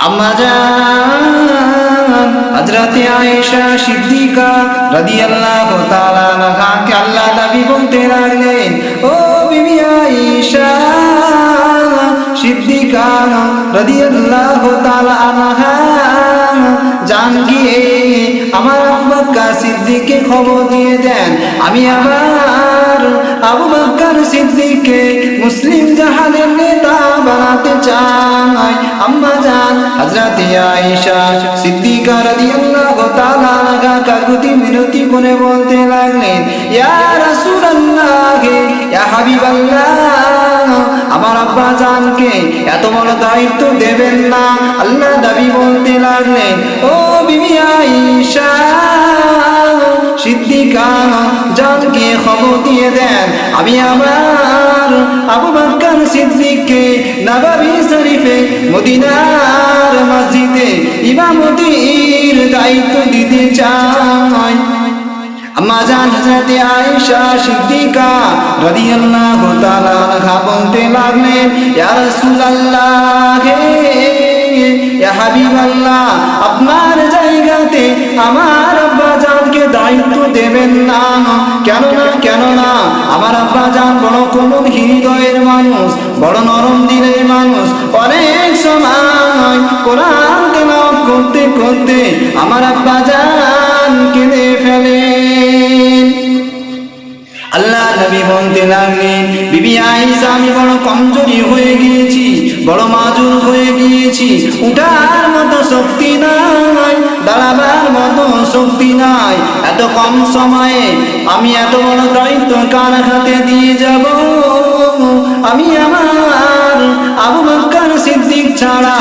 আম্মা জান হযরতে আয়েশা সিদ্দিকা রাদিয়াল্লাহু তাআলা আনহাকে আল্লাহ নবী বলতে লাগলেন, ও বিবি আয়েশা সিদ্দিকা রাদিয়াল্লাহু তাআলা আনহা, জান গিয়ে আমার আবু বকর সিদ্দিককে খবর দিয়ে দেন, আমি আবার আবু বকর সিদ্দিককে মুসলিম জাহানের নেতা বানাতে চাই। আম্মা জান হযরতে আয়েশা সিদ্দিকা রাদিয়াল্লাহু তাআলা আনহা কাকুতি মিনতি করে বলতে লাগলেন, ইয়া রাসূলুল্লাহ, ইয়া হাবিবাল্লাহ, আমার আব্বা জানকে এত বড় দায়িত্ব দেবেন না। আল্লাহ নবী বলতে লাগলেন, ও বিবি আয়েশা সিদ্দিকা জানকে খবর দিয়ে দেন, আমি আমার আবু বকর সিদ্দিককে নববী শরীফে মদিনার মসজিদে ইমামতির দায়িত্ব দিতে চাই। আম্মা জান হযরতে আয়েশা সিদ্দিকা রাদিয়াল্লাহু তাআলা আনহা বলতে লাগলেন, ইয়া রাসূলুল্লাহ, ইয়া হাবিবাল্লাহ, আপনার জায়গাতে আমার আব্বা জানকে দায়িত্ব দেবেন না। কেন না আমার আব্বা জান বড় কোমল হৃদয়ের মানুষ, বড় নরম দিলের মানুষ। অনেক সময় কোরআন তেলাওয়াত করতে করতে আমার আব্বা জান কেঁদে ফেলেন। আল্লাহ নবী বলতে লাগলেন, বিবি আয়েশা, আমি বড় কমজোরি হয়ে গিয়েছি, বড় মাজুর হয়ে গিয়েছি, উঠার মতো শক্তি নাই, দাঁড়াবার মতো শক্তি নাই। এত কম সময়ে আমি এত বড় দায়িত্ব কার হাতে দিয়ে যাব? আমি আমার আবু বকর সিদ্দিক ছাড়া